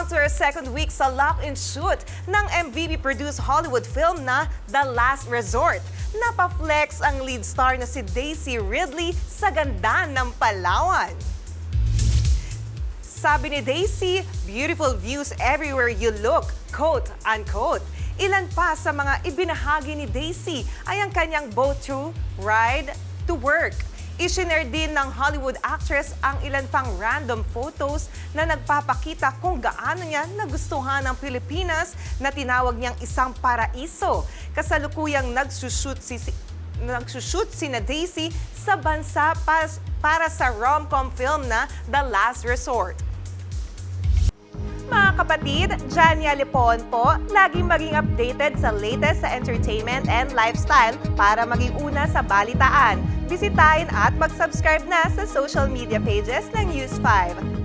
to our second week sa lock and shoot ng MVP-produced Hollywood film na The Last Resort. Napaflex ang lead star na si Daisy Ridley sa ganda ng Palawan. Sabi ni Daisy, beautiful views everywhere you look, quote-unquote. Ilan pa sa mga ibinahagi ni Daisy ay ang kanyang boat-to ride to work. Isinare din ng Hollywood actress ang ilan pang random photos na nagpapakita kung gaano niya nagustuhan ang Pilipinas na tinawag niyang isang paraiso. Kasalukuyang nagsushoot si na Daisy sa bansa para sa rom-com film na The Last Resort. Mga kapatid, Jania Lipon po, laging maging updated sa latest sa entertainment and lifestyle para maging una sa balitaan. Bisitahin at mag-subscribe na sa social media pages ng News 5.